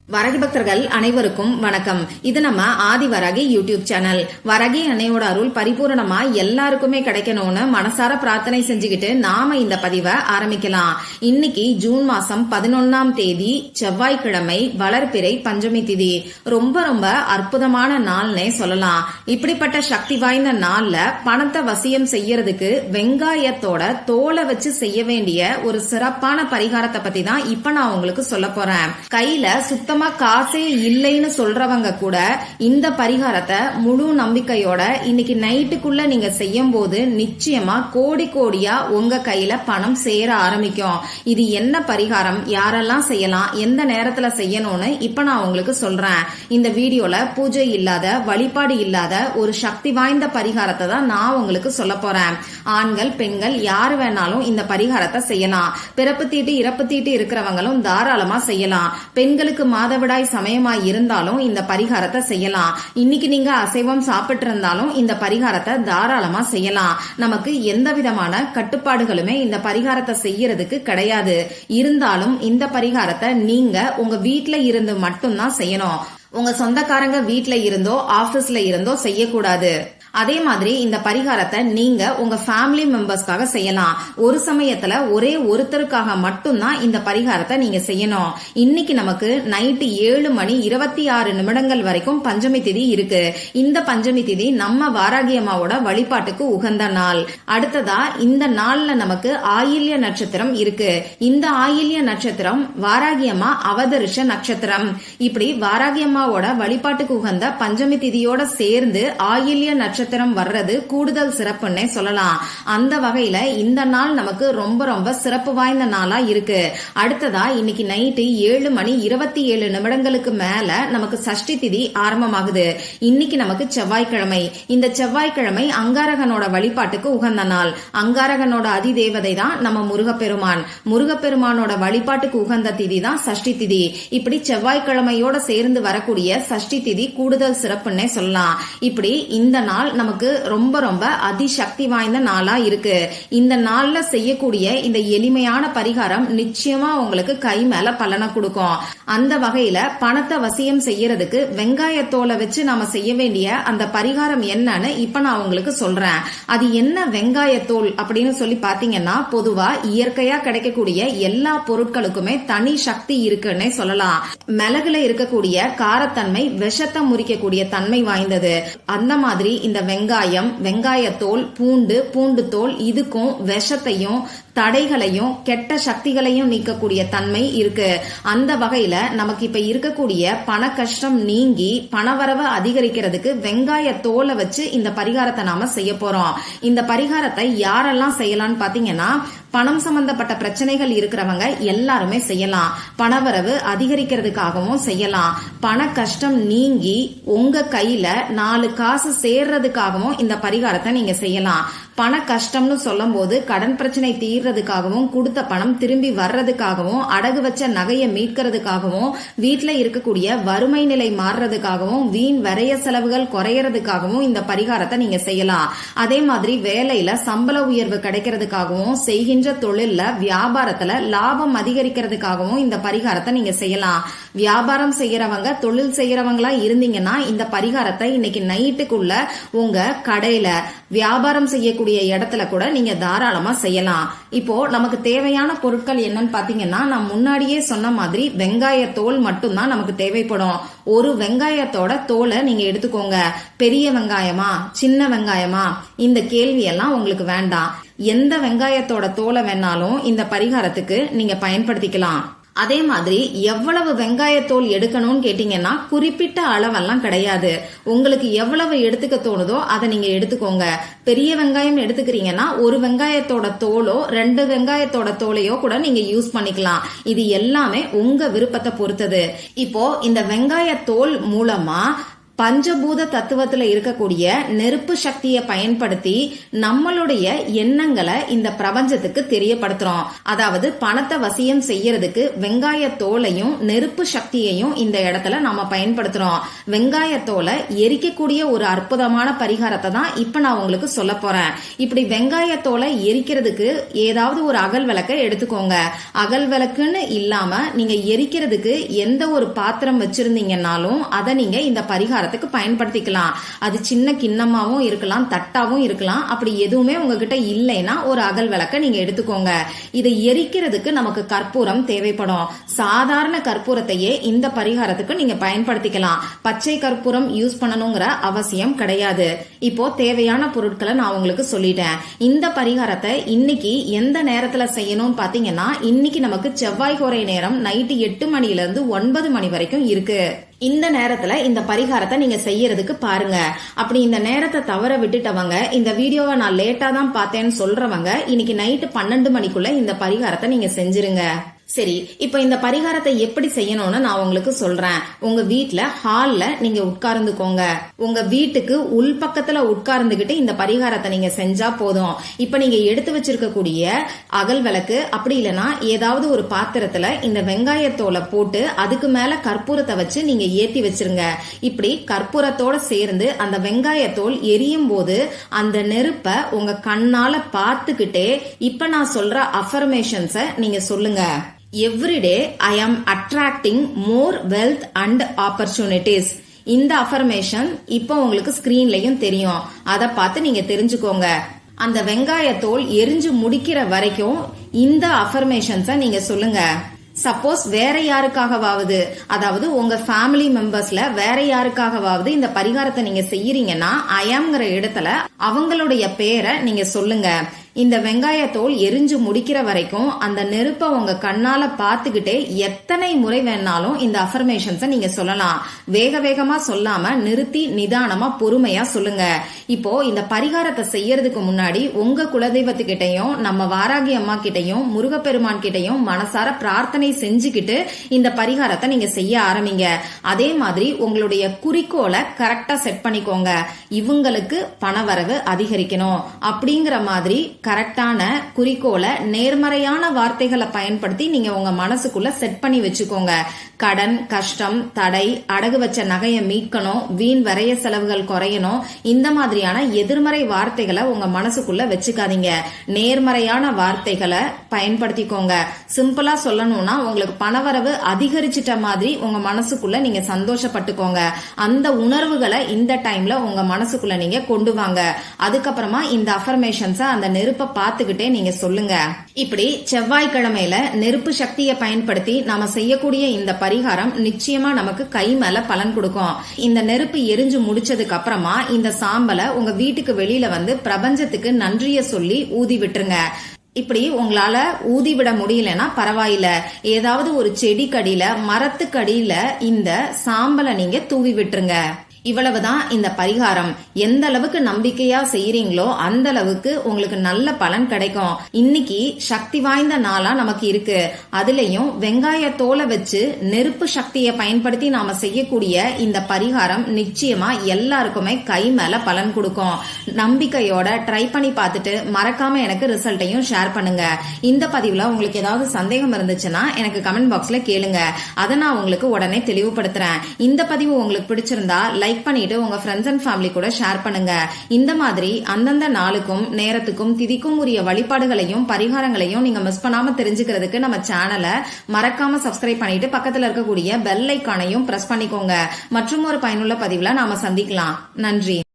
வரகி பக்தர்கள் அனைவருக்கும் வணக்கம். இது நம்ம ஆதி வராகி யூடியூப் சேனல். வரகி அன்னையோட அருள் பரிபூரணமா எல்லாருக்குமே கிடைக்கணும்னு மனசார பிரார்த்தனை செஞ்சுக்கிட்டு நாம இந்த பதிவை ஆரம்பிக்கலாம். இன்னைக்கு ஜூன் மாசம் 11ஆம் தேதி செவ்வாய்க்கிழமை, வளர்பிறை பஞ்சமி திதி. ரொம்ப ரொம்ப அற்புதமான நாள்னே சொல்லலாம். இப்படிப்பட்ட சக்தி வாய்ந்த நாள்ல பணத்தை வசியம் செய்யறதுக்கு வெங்காயத்தோட தோலை வச்சு செய்ய வேண்டிய ஒரு சிறப்பான பரிகாரத்தை பத்தி தான் இப்ப நான் உங்களுக்கு சொல்ல போறேன். கையில சுத்தமா காசே இல்லைன்னு சொல்றவங்க கூட இந்த பரிகாரத்தை முழு நம்பிக்கையோட இன்னைக்கு நைட்டுக்குள்ள நீங்க செய்யும் போது நிச்சயமா கோடி கோடியா உங்க கையில பணம் சேர ஆரம்பிக்கும். இது என்ன பரிகாரம், யாரெல்லாம் செய்யலாம், எந்த நேரத்துல செய்யணும்னு இப்ப நான் உங்களுக்கு சொல்றேன். இந்த வீடியோல பூஜை இல்லாத, வழிபாடு இல்லாத ஒரு சக்தி வாய்ந்த பரிகாரத்தை தான் நான் உங்களுக்கு சொல்ல போறேன். ஆண்கள் பெண்கள் யாரு வேணாலும் இந்த பரிகாரத்தை செய்யலாம். பிறப்பு தீட்டு இறப்பு தீட்டு இருக்கிறவங்களும் தாராளமா செய்யலாம். பெண்களுக்கு மாதவிடாய் சமயமாய் இருந்தாலும் இந்த பரிகாரத்தை செய்யலாம். இன்னைக்கு நீங்க அசைவம் சாப்பிட்டு இருந்தாலும் இந்த பரிகாரத்தை தாராளமா செய்யலாம். நமக்கு எந்த விதமான கட்டுப்பாடுகளுமே இந்த பரிகாரத்தை செய்யறதுக்கு கிடையாது. இருந்தாலும் இந்த பரிகாரத்தை நீங்க உங்க வீட்ல இருந்து மட்டும்தான் செய்யணும். உங்க சொந்தக்காரங்க வீட்ல இருந்தோ ஆபீஸ்ல இருந்தோ செய்யக்கூடாது. அதே மாதிரி இந்த பரிகாரத்தை நீங்க உங்க ஃபேமிலி மெம்பர்ஸ்க்காக செய்யலாம். ஒரு சமயத்துல ஒரே ஒருத்தருக்காக மட்டும்தான் இந்த பரிகாரத்தை நீங்க செய்யணும். இன்னைக்கு நமக்கு நைட்டு 7:26 வரைக்கும் பஞ்சமி திதி இருக்கு. இந்த பஞ்சமி திதி நம்ம வாராகி அம்மாவோட வழிபாட்டுக்கு உகந்த நாள். அடுத்ததா இந்த நாள்ல நமக்கு ஆயில்ய நட்சத்திரம் இருக்கு. இந்த ஆயில்ய நட்சத்திரம் வாராகி அம்மா அவதரிஷ நட்சத்திரம். இப்படி வாராகி அம்மாவோட வழிபாட்டுக்கு உகந்த பஞ்சமி திதியோட சேர்ந்து ஆயில்ய நட்சத்திரம் வர்றது கூடுதல் சிறப்புன்னே சொல்லலாம். அந்த வகையில இந்த நாள் நமக்கு ரொம்ப ரொம்ப சிறப்பு வாய்ந்த நாளா இருக்கு. அடுத்ததா இன்னைக்கு நைட்டு 7:27 மேல நமக்கு சஷ்டி திதி ஆரம்பமாகுது. இன்னைக்கு நமக்கு செவ்வாய்க்கிழமை. இந்த செவ்வாய்க்கிழமை அங்காரகனோட வழிபாட்டுக்கு உகந்த நாள். அங்காரகனோட அதிதேவதை தான் நம்ம முருகப்பெருமான். முருகப்பெருமானோட வழிபாட்டுக்கு உகந்த திதி தான் சஷ்டி திதி. இப்படி செவ்வாய்க்கிழமையோட சேர்ந்து வரக்கூடிய சஷ்டி திதி கூடுதல் சிறப்புன்னே சொல்லலாம். இப்படி இந்த நாள் நமக்கு ரொம்ப ரொம்ப அதிசக்தி வாய்ந்த நாளா இருக்கு. இந்த நாள்ல செய்யக்கூடிய இந்த எளிமையான பரிகாரம் நிச்சயமா உங்களுக்கு கை மேல பலனை கொடுக்கும். அந்த வகையில பணத்தை வசியம் செய்யறதுக்கு வெங்காயத்தோலை வச்சு நாம செய்ய வேண்டிய அந்த பரிகாரம் என்னன்னு இப்ப நான் உங்களுக்கு சொல்றேன். அது என்ன வெங்காயத்தோல் அப்படின்னு சொல்லி பாத்தீங்கன்னா, பொதுவா இயற்கையா கிடைக்கக்கூடிய எல்லா பொருட்களுக்குமே தனி சக்தி இருக்குன்னே சொல்லலாம். மிளகுல இருக்கக்கூடிய காரத்தன்மை விஷத்தை முறிக்கக்கூடிய தன்மை வாய்ந்தது. அந்த மாதிரி இந்த வெங்காயம், வெங்காயத்தோல், பூண்டு தோல் இதுக்கும் விஷத்தையும் தடைகளையும் கெட்ட சக்திகளையும் நீக்கக்கூடிய தன்மை இருக்கு. அந்த வகையில நமக்கு இப்ப இருக்கக்கூடிய பண கஷ்டம் நீங்கி பணவரவை அதிகரிக்கிறதுக்கு வெங்காய தோலை வச்சு இந்த பரிகாரத்தை நாம செய்ய போறோம். இந்த பரிகாரத்தை யாரெல்லாம் செய்யலாம்னு பாத்தீங்கன்னா, பணம் சம்பந்தப்பட்ட பிரச்சனைகள் இருக்கிறவங்க எல்லாருமே செய்யலாம். பணவரவு அதிகரிக்கிறதுக்காகவும் செய்யலாம். பண கஷ்டம் நீங்கி உங்க கையில 4 காசு சேர்றதுக்காகவும் இந்த பரிகாரத்தை நீங்க செய்யலாம். பண கஷ்டம்னு சொல்லும் போது கடன் பிரச்சனை தீர்றதுக்காகவும், கொடுத்த பணம் திரும்பி வர்றதுக்காகவும், அடகு வச்ச நகையை மீட்கிறதுக்காகவும், வீட்டுல இருக்கக்கூடிய வறுமை நிலை மாறுறதுக்காகவும், வீண் வரைய செலவுகள் குறையறதுக்காகவும் இந்த பரிகாரத்தை நீங்க செய்யலாம். அதே மாதிரி வேலையில சம்பள உயர்வு கிடைக்கிறதுக்காகவும், செய்கின்ற தொழில்ல வியாபாரத்துல லாபம் அதிகரிக்கிறதுக்காகவும் இந்த பரிகாரத்தை நீங்க செய்யலாம். வியாபாரம் செய்யறவங்க, தொழில் செய்யறவங்களா இருந்தீங்கன்னா இந்த பரிகாரத்தை இன்னைக்கு நைட்டுக்குள்ள உங்க கடையில வியாபாரம் செய்யக்கூடிய இடத்துல கூட நீங்க தாராளமா செய்யலாம். இப்போ நமக்கு தேவையான பொருட்கள் என்னன்னு பாத்தீங்கன்னா, நான் முன்னாடியே சொன்ன மாதிரி வெங்காய தோல் மட்டும்தான் நமக்கு தேவைப்படும். ஒரு வெங்காயத்தோட தோலை நீங்க எடுத்துக்கோங்க. பெரிய வெங்காயமா சின்ன வெங்காயமா இந்த கேள்வி எல்லாம் உங்களுக்கு வேண்டாம். எந்த வெங்காயத்தோட தோலை வேணாலும் இந்த பரிகாரத்துக்கு நீங்க பயன்படுத்திக்கலாம். அதே மாதிரி எவ்வளவு வெங்காயத்தோல் எடுக்கணும்னு கேட்டீங்கன்னா, குறிப்பிட்ட அளவெல்லாம் கிடையாது. உங்களுக்கு எவ்வளவு எடுத்துக்க தோணுதோ அதை நீங்க எடுத்துக்கோங்க. பெரிய வெங்காயம் எடுத்துக்கிறீங்கன்னா ஒரு வெங்காயத்தோட தோலோ 2 வெங்காயத்தோட தோலையோ கூட நீங்க யூஸ் பண்ணிக்கலாம். இது எல்லாமே உங்க விருப்பத்தை பொறுத்தது. இப்போ இந்த வெங்காய தோல் மூலமா பஞ்சபூத தத்துவத்துல இருக்கக்கூடிய நெருப்பு சக்தியை பயன்படுத்தி நம்மளுடைய எண்ணங்களை இந்த பிரபஞ்சத்துக்கு தெரியப்படுத்துறோம். அதாவது பணத்தை வசியம் செய்யறதுக்கு வெங்காய தோலையும் நெருப்பு சக்தியையும் இந்த இடத்துல நாம பயன்படுத்துறோம். வெங்காய தோலை எரிக்கக்கூடிய ஒரு அற்புதமான பரிகாரத்தை தான் இப்ப நான் உங்களுக்கு சொல்ல போறேன். இப்படி வெங்காய தோலை எரிக்கிறதுக்கு ஏதாவது ஒரு அகல் விளக்கை எடுத்துக்கோங்க. அகல் விளக்குன்னு இல்லாம நீங்க எரிக்கிறதுக்கு எந்த ஒரு பாத்திரம் வச்சிருந்தீங்கன்னாலும் அதை நீங்க இந்த பரிகாரத்துக்கு பயன்படுத்திக்கலாம். அது சின்ன கிண்ணமாவும் இருக்கலாம், தட்டாவும் இருக்கலாம். அப்படி எதுவுமே உங்ககிட்ட இல்லைன்னா ஒரு அகல் விளக்க நீங்க எடுத்துக்கோங்க. இதை எரிக்கிறதுக்கு நமக்கு கற்பூரம் தேவைப்படும். சாதாரண கற்பூரத்தையே இந்த பரிகாரத்துக்கு நீங்க பயன்படுத்திக்கலாம். பச்சை கற்பூரம் யூஸ் பண்ணணுங்கிற அவசியம் கிடையாது. இப்போ தேவையான பொருட்களை நான் உங்களுக்கு சொல்லிட்டேன். இந்த பரிகாரத்தை இன்னைக்கு எந்த நேரத்துல செய்யணும் பாத்தீங்கன்னா, இன்னைக்கு நமக்கு செவ்வாய் கோரை நேரம் நைட்டு 8 மணில இருந்து 9 மணி வரைக்கும் இருக்கு. இந்த நேரத்துல இந்த பரிகாரத்தை நீங்க செய்யறதுக்கு பாருங்க. அப்படி இந்த நேரத்தை தவற விட்டுட்டவங்க, இந்த வீடியோவை நான் லேட்டா தான் பார்த்தேன்னு சொல்றவங்க, இன்னைக்கு நைட்டு 12 மணிக்குள்ள இந்த பரிகாரத்தை நீங்க செஞ்சிருங்க. சரி, இப்ப இந்த பரிகாரத்தை எப்படி செய்யணும்னு நான் உங்களுக்கு சொல்றேன். உங்க வீட்ல ஹால்ல நீங்க உட்கார்ந்துக்கோங்க. உங்க வீட்டுக்கு உள்பக்கத்துல உட்கார்ந்துகிட்டு இந்த பரிகாரத்தை நீங்க செஞ்சா போதும். இப்ப நீங்க எடுத்து வச்சிருக்கக்கூடிய அகல் விளக்கு, அப்படி இல்லைன்னா ஏதாவது ஒரு பாத்திரத்துல இந்த வெங்காயத்தோலை போட்டு அதுக்கு மேல கற்பூரத்தை வச்சு நீங்க ஏத்தி வச்சிருங்க. இப்படி கற்பூரத்தோட சேர்ந்து அந்த வெங்காயத்தோல் எரியும் போது அந்த நெருப்ப உங்க கண்ணால பார்த்துக்கிட்டே இப்ப நான் சொல்ற அஃபர்மேஷன்ஸ நீங்க சொல்லுங்க. Every day I am attracting more wealth and opportunities. இந்த அஃபர்மேஷன் இப்போ உங்களுக்கு ஸ்கிரீன்லயும் தெரியும். அதை பார்த்து நீங்க தெரிஞ்சுக்கோங்க. அந்த வெங்காயத்தோல் எரிஞ்சு முடிக்கிற வரைக்கும் இந்த அஃபர்மேஷன்ஸ நீங்க சொல்லுங்க. சப்போஸ் வேற யாருக்காகவாவது, அதாவது உங்க ஃபேமிலி மெம்பர்ஸ்ல வேற யாருக்காகவாவது இந்த பரிகாரத்தை நீங்க செய்யறீங்கன்னா ஐயாம்ங்கிற இடத்துல அவங்களுடைய பேரை நீங்க சொல்லுங்க. இந்த வெங்காயத்தோல் எரிஞ்சு முடிக்கிற வரைக்கும் அந்த நெருப்ப உங்க கண்ணால பாத்துக்கிட்டே எத்தனை முறை வேணாலும் இந்த அஃபர்மேஷன்ஸ நீங்க சொல்லலாம். வேக வேகமா சொல்லாம நிறுத்தி நிதானமா பொறுமையா சொல்லுங்க. இப்போ இந்த பரிகாரத்தை செய்யறதுக்கு முன்னாடி உங்க குலதெய்வத்துக்கிட்டையும் நம்ம வாராகி அம்மா கிட்டையும் முருகப்பெருமான் கிட்டையும் மனசார பிரார்த்தனை செஞ்சுக்கிட்டு இந்த பரிகாரத்தை நீங்க செய்ய ஆரம்பிங்க. அதே மாதிரி உங்களுடைய குறிக்கோளை கரெக்டா செட் பண்ணிக்கோங்க. இவங்களுக்கு பணவரவு அதிகரிக்கணும் அப்படிங்கிற மாதிரி கரெக்டான குறிக்கோளை நேர்மறையான வார்த்தைகளை பயன்படுத்தி நீங்க உங்க மனசுக்குள்ள செட் பண்ணி வச்சுக்கோங்க. கடன், கஷ்டம், தடை, அடகு வச்ச நகையை மீட்கணும், வீண் விரைய செலவுகள் குறையணும், இந்த மாதிரியான எதிர்மறை வார்த்தைகளை உங்க மனசுக்குள்ள வச்சுக்காதீங்க. நேர்மறையான வார்த்தைகளை பயன்படுத்திக்கோங்க. சிம்பிளா சொல்லணும்னா உங்களுக்கு பணவரவு அதிகரிச்சிட்ட மாதிரி உங்க மனசுக்குள்ள நீங்க சந்தோஷப்பட்டுக்கோங்க. அந்த உணர்வுகளை இந்த டைம்ல உங்க மனசுக்குள்ள நீங்க கொண்டு வாங்க. அதுக்கப்புறமா இந்த அஃபர்மேஷன்ஸ அந்த நெருப்ப பார்த்துக்கிட்டே நீங்க சொல்லுங்க. இப்படி செவ்வாய்க்கிழமையில நெருப்பு சக்தியை பயன்படுத்தி நாம செய்யக்கூடிய இந்த பரிகாரம் நிச்சயமா நமக்கு கை மேல பலன் கொடுக்கும். இந்த நெருப்பு எரிஞ்சு முடிச்சதுக்கு அப்புறமா இந்த சாம்பலை உங்க வீட்டுக்கு வெளியில வந்து பிரபஞ்சத்துக்கு நன்றிய சொல்லி ஊதி விட்டுருங்க. இப்படி உங்களால ஊதி விட முடியலன்னா பரவாயில்ல, ஏதாவது ஒரு செடிக்கடியில மரத்துக்கடியில இந்த சாம்பலை நீங்க தூவி விட்டுருங்க. இவ்வளவுதான் இந்த பரிகாரம். எந்த அளவுக்கு நம்பிக்கையா செய்யறீங்களோ அந்த அளவுக்கு உங்களுக்கு நல்ல பலன் கிடைக்கும். இன்னைக்கு சக்தி வாய்ந்த நாளா நமக்கு இருக்கு. அதுலயும் வெங்காய தோலை வச்சு நெருப்பு சக்தியை பயன்படுத்தி நாம செய்யக்கூடிய இந்த பரிகாரம் நிச்சயமா எல்லாருக்குமே கை மேல பலன் கொடுக்கும். நம்பிக்கையோட ட்ரை பண்ணி பார்த்துட்டு மறக்காம எனக்கு ரிசல்ட்டையும் ஷேர் பண்ணுங்க. இந்த பதிவுல உங்களுக்கு ஏதாவது சந்தேகம் இருந்துச்சுன்னா எனக்கு கமெண்ட் பாக்ஸ்ல கேளுங்க. அதை நான் உங்களுக்கு உடனே தெளிவுபடுத்துறேன். இந்த பதிவு உங்களுக்கு பிடிச்சிருந்தா லைக் பண்ணிட்டு உங்க ஃப்ரெண்ட்ஸ் அண்ட் ஃபேமிலி கூட ஷேர் பண்ணுங்க. இந்த மாதிரி அந்தந்த நாளுக்கும் நேரத்துக்கும் திதிக்கும் உரிய வழிபாடுகளையும் பரிகாரங்களையும் நீங்க மிஸ் பண்ணாம தெரிஞ்சுக்கிறதுக்கு நம்ம சேனலை மறக்காம சப்ஸ்கிரைப் பண்ணிட்டு பக்கத்துல இருக்கக்கூடிய பெல் ஐகானையும் பிரஸ் பண்ணிக்கோங்க. மற்றும் ஒரு பயனுள்ள பதிவுல நாம சந்திக்கலாம். நன்றி.